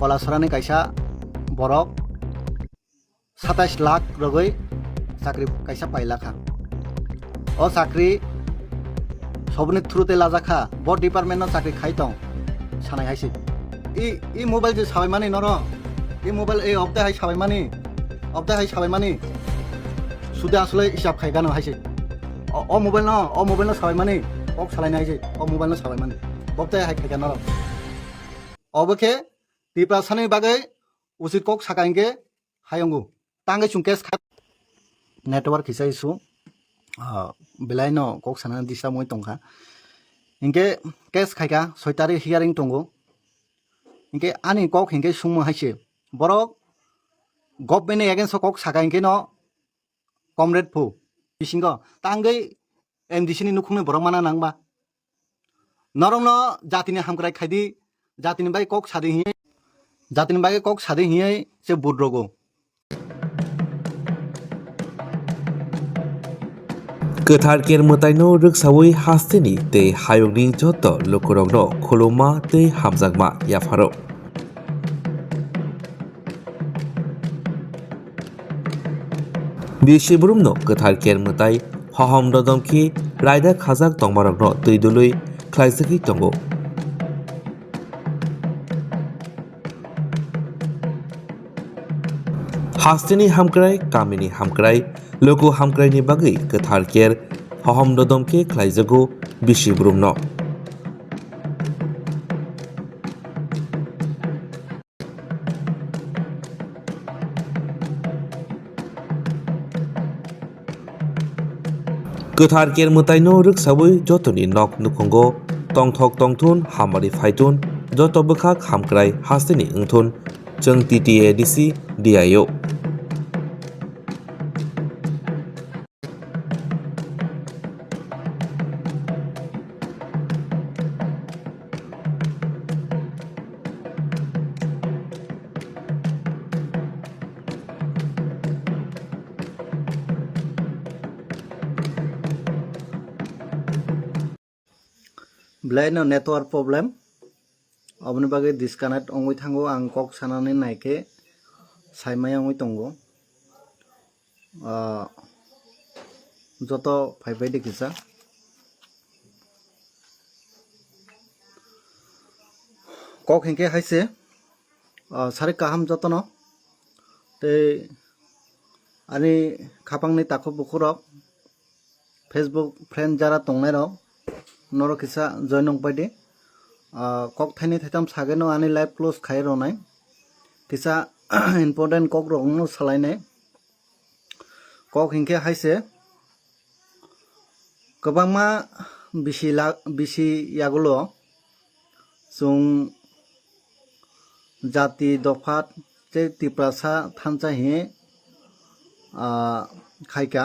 कलासरानि कायसा बरक 27 लाख रगै चाकरी कायसा पाइलाखा ओ चाकरी सबनि थ्रुते लाजाखा ब डिपार्टमेन्ट चाकरी खाइ दं सानाय हायसि इ मोबाइल जे साबाय मानि नर इ मोबाइल ए अबदा हाय साबाय मानि सुदे आसले हिसाब खायगानो हायसि अ मोबाइल न साबाय मानि कक सालायनो हायसि अ मोबाइल न साबाय मानि बबदा हाय खायगानो नर अबखे दिप्रासानि बागै उचित कक साकाइंगे हायंगु तांगे सुंकेस खा नेटवर्क हिसा इसु बेलायनो कक साना दिसा मोय तंखा इनके केस खायगा 6 तारिख हियारिं तंगो इनके आनि कक हिंके सुंमो हायसि बरक गभर्नमेन्ट एगेन्स्ट कक साकाइंगे न कमरेड फु बिसिंगो तांगे एमडीसी नि नुखुंनि बरक माना नांबा नरंनो जातिनि हामग्राय खायदि जातिनि बाय कक सादि हियै जातिनि बाय कक सादि हियै से बुद्रगो गोथार केरमोतायनो रोगसावै हास्तेनि तै हायगनि जत लोकरंनो खुलुमा तै हामजागमा याफारो बिसिबुरुमनो गोथार केरमोताय हहम ददमखि रायदा खाजाक तंमारकनो तैदुलै ख्लाइजखि तंगो हास्तेनि हामक्राय कामिनि हामक्राय लोको हामक्रायनि बागै गोथार केर हहम ददमखि ख्लाइजगो बिसिबुरुमनो गोथार केरमोतायनो रोगसावै जतनि नक नुखंगो तंथक तंथुन हामारि फाइथुन जत बखाक हामक्राय हास्तेनि ओंथुन जों टीटीएडीसी डीआईओ ब्लाइनो नेटवर्क प्रब्लेम अबनि बागै डिसकानेक्ट अंगै थांगो आं कक सानानै नायके साइमाय अंगै तंगो जत फाइबाय देखिसा कक हिंके हायसे सारे काहाम जतन ते आनि खापांनि ताखो बुखुरक फेसबुक फ्रेंड जारा तंनाय रक नरो किसा जॉइन पाइदे कक थाइनि थाइताम सागेनो आनि लाइव क्लोज खाय रनाय किसा इम्पोर्टेंट कक रंनो सालायनाय कक हिंके हायसे गोबांमा बिसि यागुलो जों जाति दफात जे तिप्रासा थानचा हि खायका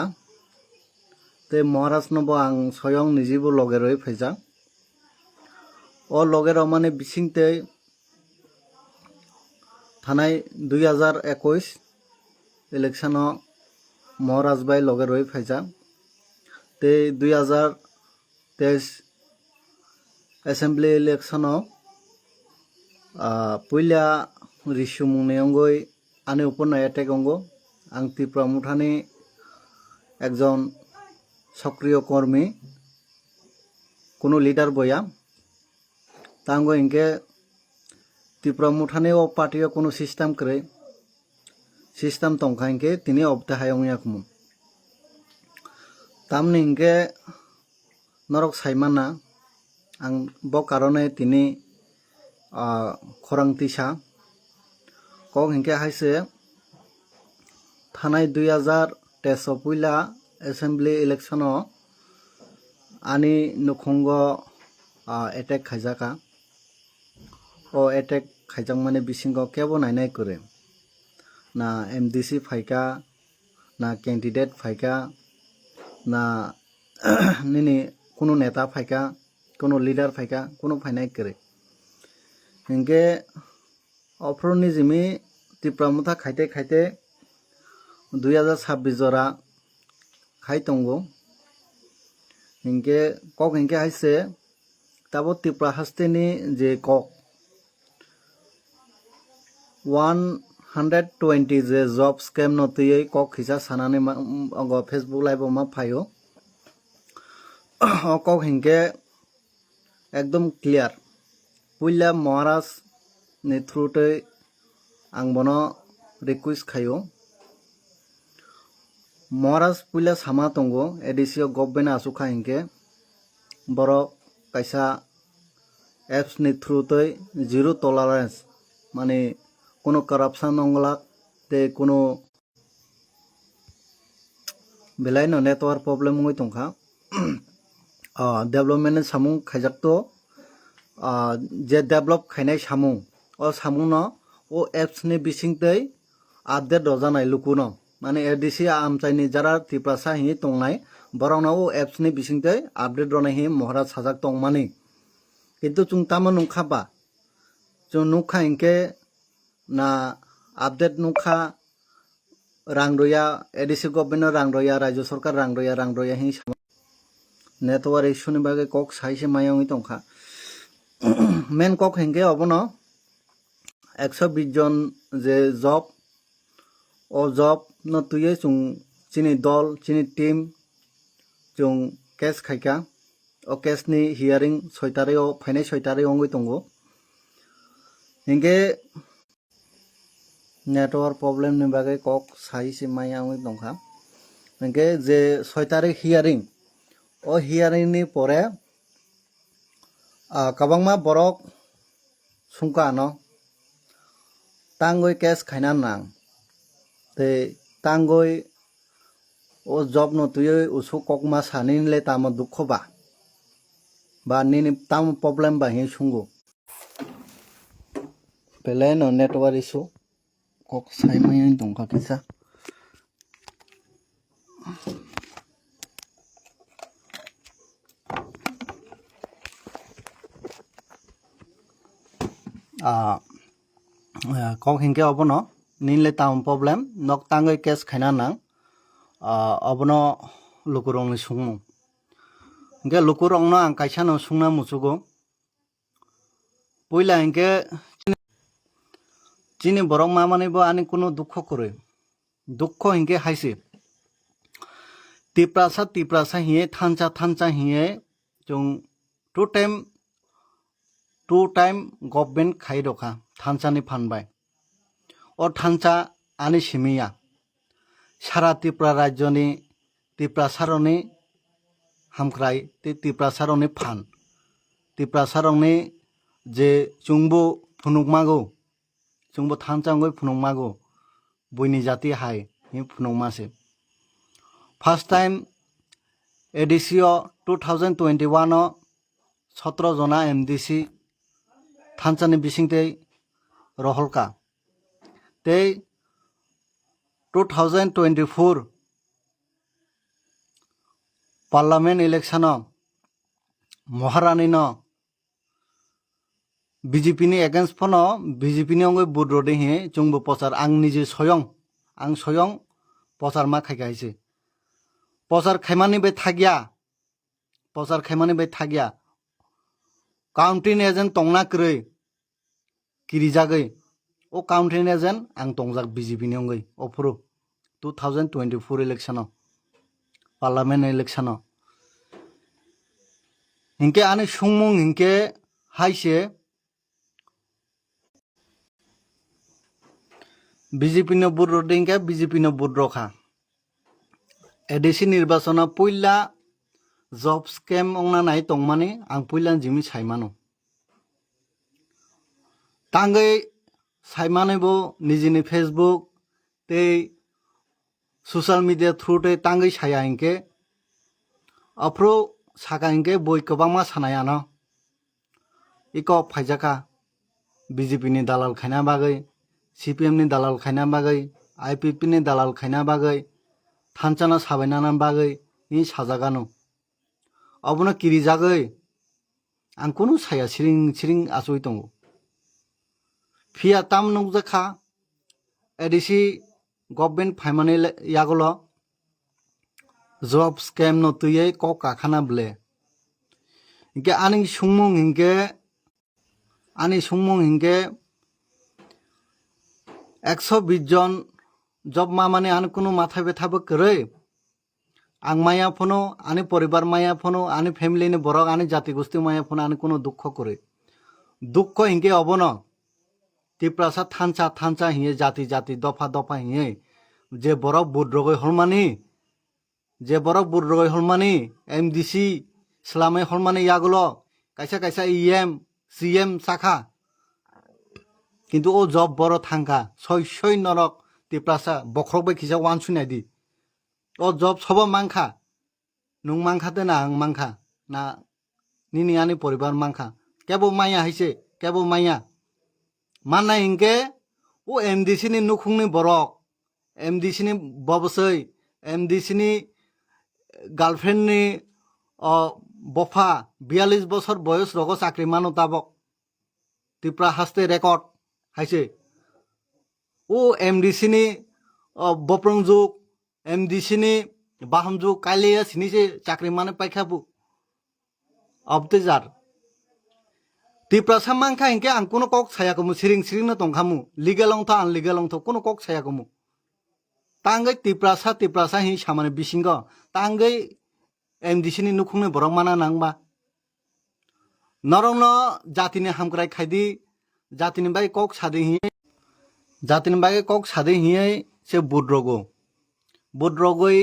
ते महाराज नबो आं स्वयं निजिबो लगेरय फैजा ओ लगेर माने बिसिंते थानाय 2021 इलेक्शन महाराज बाय लगेरय फैजा ते 2023 असेंबली इलेक्शन पुइला रिसुमुंने अंगय आने उपन एटेक अंगो आं त्रिपुरा मुठानि एकजन सक्रिय कर्मी कोनो लीडर बया तांगो इनके त्रिपुरा मुठानि ओ पार्टी कोनो सिस्टम करे सिस्टम तंखा इनके तिनि अबते हायंग याकमु तामनि इनके नरक साइमाना आं ब कारणे तिनि खरं तिसा कक इनके हायसे थानाय 2023 पुइला असेंबली इलेक्शन आनि नुखंग एटेक खायजाका ओ एटेक खायजां माने बिसिंग केबो नायनाय करे ना एमडीसी फाइका ना कैंडिडेट फाइका ना निनि कोनो नेता फाइका कोनो लीडर फाइका कोनो फाइनाय करे इनके अफ्रोनि जिमी त्रिपुरा मुथा खाइते खाइते 2026 जरा खाइ तंगो इनके कक इनके हायसे ताबो त्रिपुरा हास्तेनि जे कक 120 जे जब स्केम नतुयै कक हिसा सानानै फेसबुक लाइव मा फायो कक हिंके एकदम क्लियर पुइला महाराज नि थ्रुतै आं बनो रिक्वेस्ट खायो महाराज पुइला सामा तंगो एडिसियो गभर्नमेन्ट आसुखा हिंके बरो कायसा एप्स नि थ्रुतै जीरो टलारेंस माने कोनो करप्शन नंगला ते कोनो बेलाय न नेटवर्क प्रॉब्लम होय तंखा डेवलपमेंट सामुं खायजाकतो जे डेवलप खायनाय सामुं ओ सामुं न ओ एप्स नि बिसिंतै अपडेट रजानाय लुकुनो माने एडिसि आमचाइनि जारा तिप्रासा हि तंनाय बरावना ओ एप्स नि बिसिंतै अपडेट रनाय हि महाराज साजाक तंमानि किन्तु जों तामा नुखाबा जों नुखा हिंके ना अपडेट नुखा रांगरोया एडिसि गभर्नमेंट रांगरोया राज्य सरकार रांगरोया हि नेटवर्क इश्यूनि बागै कक साइसे मायावि तंखा मेन कक हिंके अबनो 120 जन जे जब ओ जब न तुये जों चिनि दल चिनि टीम जों केस खायका ओ केसनि हियारिं 6 तारिखआव फाइनाय 6 तारिखआव होय तंगो हिंके नेटवर्क प्रॉब्लम नि बागै कक साइसे मायावि तंखा हिंके जे 6 तारिख हियारिं ओ हियारिं नि परे kabangma borok sungka no tangoi cash khaina nang te tangoi o job no tuye usu kokma sanin le tama dukho ba nini tam problem ba hi sungo pele no network issue kok sai mai dongka kisa kok hingke obono ninle tam problem nok tangoi cash khaina nang obono lukurong ni sungmo hingke lukurong no ang kaisa no sungna muchugo poila hingke chini borok mamani bo ani kuno dukho koroi dukho hingke haisi tiprasa hiye thancha hiye jong two time government khai dokha thanchani phanbai o thancha ani simiya sara tripura rajyoni tiprasaroni hamkrai te tiprasaroni phan tiprasaroni je chungbo phunukmago chungbo thanchangoi phunukmago boini jati hai hi phunukmase first time edisio 2021 o 17 jona mdc thanchani bisingtei roholka tei 2024 parliament election o Maharani no BJP ni against phono BJP ni ongoi budrode he chungbo pochar ang nije soyong pochar ma khaikaise pochar khaimani be thagya counting agent tongna krei kirijagoi o counting agent ang tongjak BJP ni ongoi ofuru 2024 election o parliament election o hinke ani sungmung hinke haise BJP no budro dingke BJP no budro kha edisi nirbachona puila job scam ongna nai tongmani ang puila jimi saimano tangai saimane bo nijini Facebook tei social media through te tangai saya hinke apro saka hinke boi kwbangma sanaya no iko phaijaka BJP ni dalal khaina bagai CPM ni dalal khaina bagai IPP ni dalal khaina bagai thanchana sabainana bagai ni sajagano abono kirijagoi ang kono saya siring asoi tongo phia tam nukjakha edisi government phaimani yagolo job scam no tuye ko kakhana ble hinke ani sungmung hinke 120 John job মা মানে আন কোনো মাথা ব্যথাবো করে আং মায়া ফোনো আনি পরিবার মায়া ফোনো আনি ফ্যামিলিনি বরক আনি জাতি গোষ্ঠী মায়া ফোনো আনি কোনো দুঃখ করে দুঃখ হিংকে অবন তিপ্রাসা থানচা থানচা হিয়ে জাতি জাতি দফা দফা হিয়ে যে বরক বুদ্রগৈ হরমানি যে বরক বুদ্রগৈ হরমানি MDC সালামে হরমানি ইয়াগুলো কাইসা কাইসা EM CM শাখা কিন্তু ও জব বড় থাঙ্কা সই নরক তিপ্রাসা বখরকবে খিসা ওয়ান শুনাই দি ও জব সব মাংখা নুং মাংখাতে না আং মাংখা না নিনি আনি পরিবার মাংখা কেবো মাইয়া হাইছে কেবো মাইয়া মানা ইনকে ও MDC ni নুখুংনি বরক MDC ni ববসৈ MDC ni girlfriend ni বফা 42 বছর বয়স রগ চাকরি মানো তাবক তিপ্রা হাসতে রেকর্ড হাইছে ও MDC ni বপ্রংযুগ MDC ni বাহামযুগ কাইলিয়া সিনিছে চাকরি মানে পাইখাবু অবতেজার তিপ্রাসা মাংখা ইনকে আং কোনো কক ছায়াকমু সিরিং সিরিং না তংখামু লিগেল অংথ আনলিগেল অংথ কোনো কক ছায়াকমু তাঙ্গै তিপ্রাসা হি সামানে বিসিঙ্গ তাঙ্গै MDC ni নুখুংনি বরং মানা নাংবা নরং জাতিনি হামক্রাই খাইদি জাতিনি by cock Sade হিয়ে জাতিনি by cock সাদে হিয়ে সে বুদ্রগৈ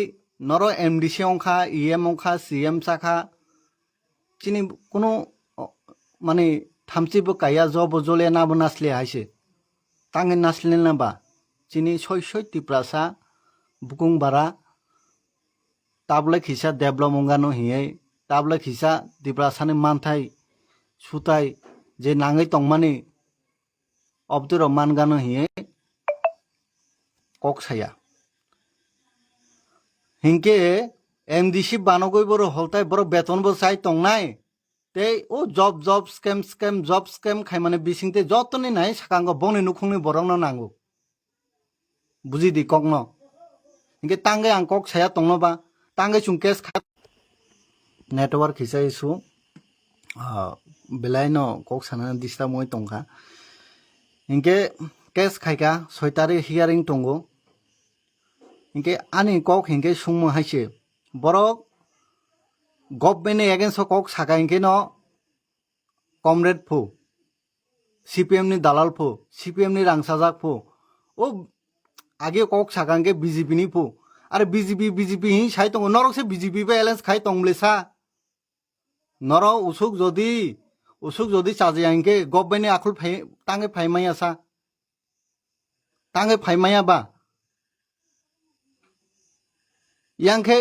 নর MDC অংখা EM অংখা CM শাখা চিনি কোনো মানে থামচিবো কাইয়া জব জলে নাবো নাসলে হাইছে তাঙ্গै নাসলে নাবা চিনি সই তিপ্রাসা বুকুং বারা তাবলে খিসা দেবল মঙ্গানো হিয়ে তাবলে খিসা তিপ্রাসানি মানথাই সুতাই যে নাঙै তংমানি অবদুর মানগানো হিয়ে কক ছায়া হিংকে MDC বানগৈ বড় হলতাই বড় বেতনবো চাই তংনাই তে ও জব স্ক্যাম খাই মানে বিসিংতে যতনি নাই সাকাঙ্গ বনি নুখুংনি বরং নাঙ্গো বুঝি দি কক ন ইনকে তাঙ্গै আং কক ছায়া তংনবা তাঙ্গै সুং কেস খা নেটওয়ার্ক হিসা ইসু বেলাই ন কক সানা দিস্তা মই তংখা ইনকে কেস খাইকা 6 তারিখ হিয়ারিং তংগো ইনকে আনি কক হিংকে সুংমো হাইছে বরক গভর্নমেন্ট এগেন্স কক সাকা ইনকে ন কমরেড ফু CPM ni দালাল ফু CPM ni রাংসাজাক ফু ও আগে কক সাকা ইনকে BJP ni ফু আরে BJP হি সাই তং নরক সে BJP বা এলায়েন্স খাই তংলেসা নর উসুক যদি চাজে ইনকে গভর্নমেন্ট আকুল তাঙ্গে ফাইমাইয়া সা তাঙ্গে ফাইমাইয়া বা ইয়াংকে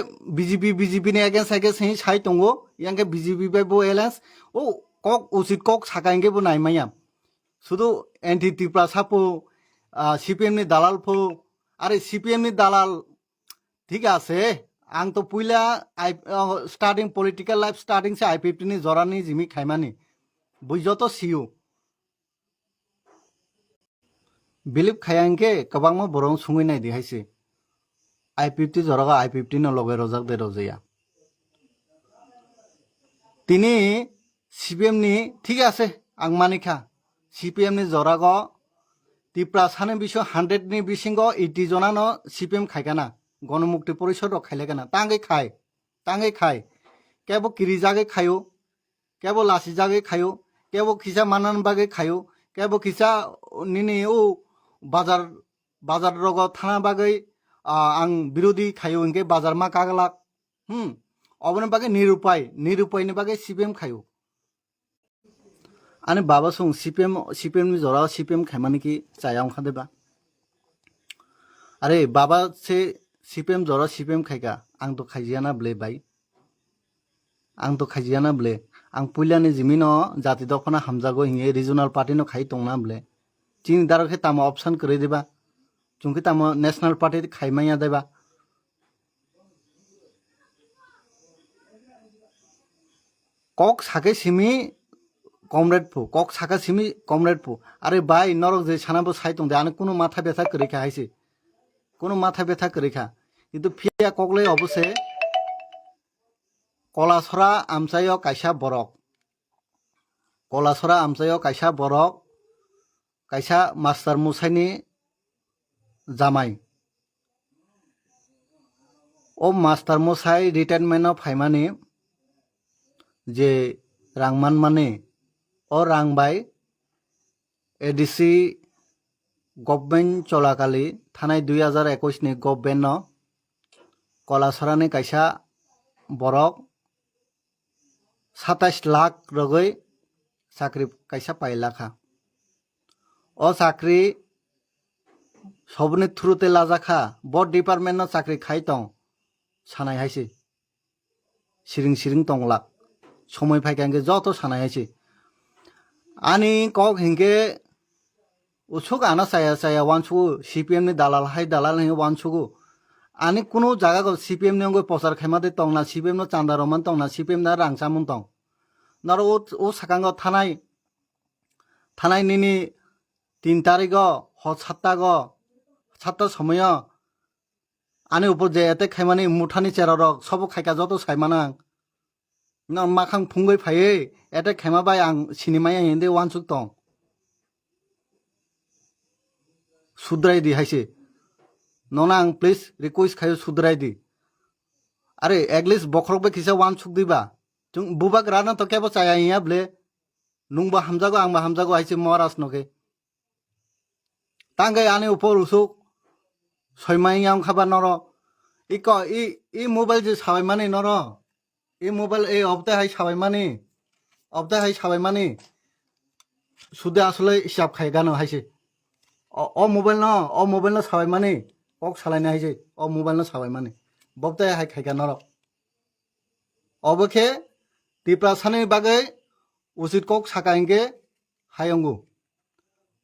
BJP ni against he Sai তংগো ইয়াংকে BJP by বো এলায়েন্স ও কক উচিত কক সাকা ইনকে বো নাইমাইয়া শুধু এন্টি তিপ্রাসা ফু CPM ni দালাল ফু আরে CPM ni দালাল ঠিক আছে আং তো পুইলা স্টার্টিং পলিটিক্যাল লাইফ স্টার্টিং সে I-50 ni জরানি জিমি খাইমানি বুঝতো সিউ বিলিভ খায়াংকে কবাংমা বরং সুঙই নাই দিহাইছে I-50 জরাগা I-50 ন লগে রজাক দে রজেয়া তিনি CPM ni ঠিক আছে আং মানিখা CPM ni জরাগ তিপ্রাসানি বিষয় 100 ni বিসিঙ্গ 80 জনা ন CPM খাইকানা গণমুক্তি পরিষদ খাইলে কেনা তাঙ্গै খাই কেবো কিরি জাগে খায়ো কেবো লাসি জাগে খায়ো কেবো খিসা মানান বাগে খায়ো কেবো খিসা নিনি ও বাজার রগ থানা বাগে আং বিরোধী খায়ো ইনকে বাজার মা কাগলাক অবনে বাগে নিরুপায় ni বাগে CPM খায়ো আনে বাবা সুং CPM ni জরা CPM খাইমানি কি চায়া অংখা দেবা আরে বাবা সে CPM জরা CPM খাইকা আং তো খাইজিয়ানা ব্লে বাই আং তো খাইজিয়ানা ব্লে আং পুইলানি জিমিন জাতি দখনা হামজাগো হিঙে রিজনাল পার্টি ন খাই তংনা ব্লে চিনি দারखे তাম অপশন করে দেবা চুংকি তাম ন্যাশনাল পার্টি খাইমাইয়া দেবা কক সাকে সিমি কমরেড ফু কক সাকা সিমি কমরেড ফু আরে বাই নরক যে সানাবো সাই তং দে আনে কোনো মাথা ব্যথা করে খাইছে কোনো মাথা ব্যথা করে খা কিন্তু ফিয়া ককলে অবশ্যই কলাছড়া আমচাইও কাইসা বরক কাইসা মাস্টার মুসাইনি জামাই ও মাস্টার মশাই রিটায়ারমেন্ট ফাইমানি যে রাংমান মানে ও রাংবাই এডিসি गभर्नमेंट चलाकाली थानाय 2021 नि गभर्नमेंट कलासरानि कायसा बरक 27 लाख रगै साख्रि कायसा पाइलाखा ओ साख्रि सबनि थ्रुते लाजाखा बड डिपार्टमेंट साख्रि खायतं सानाय हायसि सिरिं सिरिं तंला समय फायखांगे जत सानाय हायसि आनि कक हिंगे उसुक आना साया साया वानसुगु सीपीएम नि दालाल हाय दालाल नि वानसुगु आनि कुनु जागा को सीपीएम नि अंगो प्रचार खायमादे तंगना सीपीएम न चांदा रमान तंगना सीपीएम ना रांसामुन तंग नर ओ साकांग थानाय निनि 3 तारिख ह 7ता समय आनि ऊपर जे एते खायमानि मुठानि चेरार सब खायका जतो सायमाना न माखां फुंगै फायै एते खायमा बाय आं सिनेमाया हिंदे वानसुक तंग सुद्राय दी हायसे नोना आं प्लीज रिक्वेस्ट खायो सुद्राय दी अरे एटलिस्ट बखरक बे किसा वान सुक दीबा जों बुबा ग्राना तो केबो चाया हिया ब्ले नुंबा हामजागो आंबा हामजागो हायसे महाराज नके तांगे आने ऊपर उसुक सयमाय आं खाबा नरो इक इ मोबाइल जे साबाय माने नरो इ मोबाइल ए अपते हाय साबाय माने सुदे आसले हिसाब खायगानो हायसे ओ मोबाइल न साबाय माने कक सालायनो हायसे ओ मोबाइल न साबाय माने बबते हाय खायगा नरो अबखे तिप्रासानि बागै उचित कक साकांगे हायंगु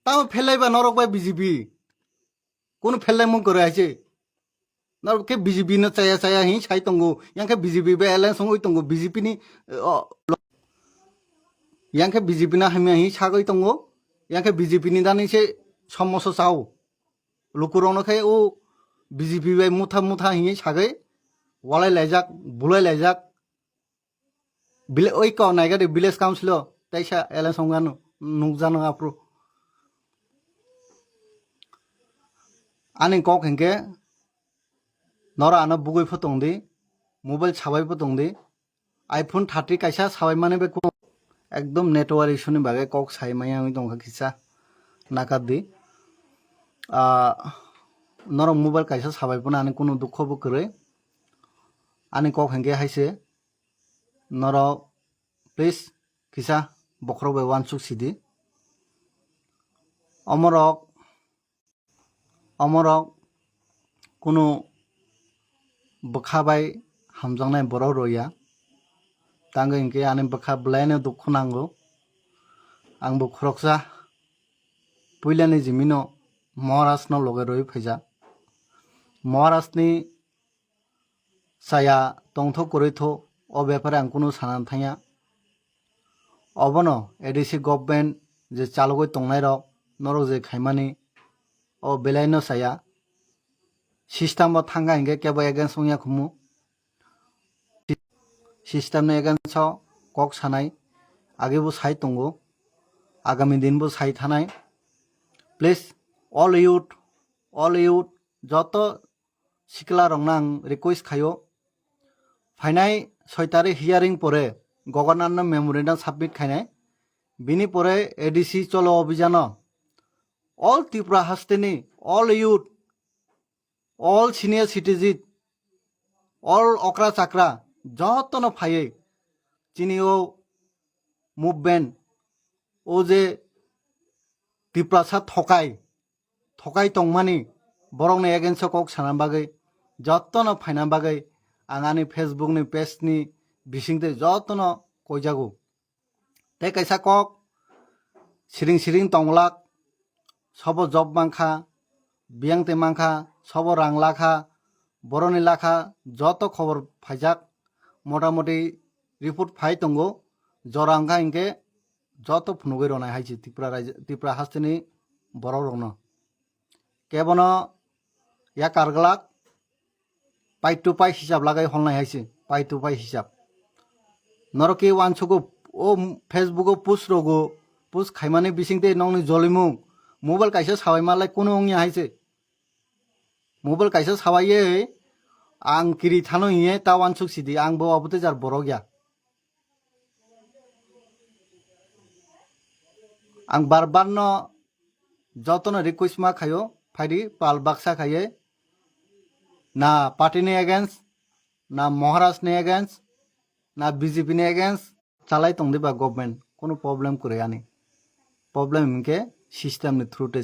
ताव फेलायबा नरक बाय बीजेपी कोन फेलाय मु करे हायसे नरक के बीजेपी न चाया हि साय तंगु यांखे बीजेपी बे एलायंस संगै तंगु बीजेपी नि यांखे बीजेपी ना हामिया हि सागै तंगु यांखे बीजेपी नि दानि से समोसा चाव लुकुरनो खाय ओ बीजेपी बाय मुथा हि सागै वालाय लायजाक बुलाय लायजाक बिले ओइ क नायगा दे विलेज काउंसिल ताइसा एलायंस संगानो नुकजानो आप्रो आनि कक हेंगे नरा आना बुगै फतंदि मोबाइल साबाय फतंदि आईफोन 30 कायसा साबाय माने बे एकदम नेटवर्क इशुनि बागै कक सायमाय आं दंखा खिसा नाकादि नर मोबाइल कायसा साबाय पना आनि कुनु दुखबो करे आनि कक हेंगे हायसे नर प्लीज किसा बखरो बे वान सुक्सिदि अमरक कुनु बखाबाय हामजांनाय बर' रया तांगे इनके आनि बखा ब्लायनो दुख नांगौ आंबो खरकजा पुइलानि जिमिनो महाराज न लगे रय फैजा महाराजनि साया तंथ करिथ ओ बेपारे आं कुनु सानान थाया अबनो एडिसि गभर्नमेंट जे चालुगै तंनाय रक नरक जे खायमानि ओ बेलायनो साया सिस्टम थांगा हिंगे केबो एगेन्स्ट संया खुमु सिस्टम ने एगेन्स्ट कक सानाय आगेबो साय तंगो आगामी दिनबो साय थानाय प्लीज ऑल यूथ जत सिकला रंना आं रिक्वेस्ट खायो फाइनाय 6 तारिख हियारिंग परे गवर्नर न मेमोरेंडम सबमिट खायनाय बिनि परे एडिसि चलो अभियान ऑल त्रिपुरा हस्तेनि all youth all senior citizen all अक्रा चाक्रा जतन फायै चिनिओ मुभमेंट ओ जे त्रिपुरासा थकाय तंगमानि बरंनि एगेन्स्ट कक साना बागै जतन फायना बागै आंगानि फेसबुक नि पेज नि बिसिंते जतन कयजागु ते कैसा कक सिरिं तंगलाक सब जब मांखा बियांते मांखा सब रां लाखा बरनि लाखा जत खबर फायजाक मोटामोटी रिपोर्ट फाय तंगो जरांगा इनके जत फुनुगै रनाय हायसि त्रिपुरा हास्तेनि बर' रंनो केबन या कारगलाक पाइ टू पाइ हिसाब लागाय हलनाय हायसि पाइ टू पाइ हिसाब नरके वानसुगु ओ फेसबुक पुस खायमाने बिसिंते नंनि जलिमु मोबाइल कायसा साबाय मालाय कुनु अंगिया हायसि mobile kaisa sawaye ang kiri thano iye tawan suk sidi ang bo abote jar borok ya ang barbar no jotono request ma khayo phaidi pal baksa khaye na party ne against na Maharaj ne against na BJP ne against chalai tongde ba government kono problem kore ani problem ke system ni through te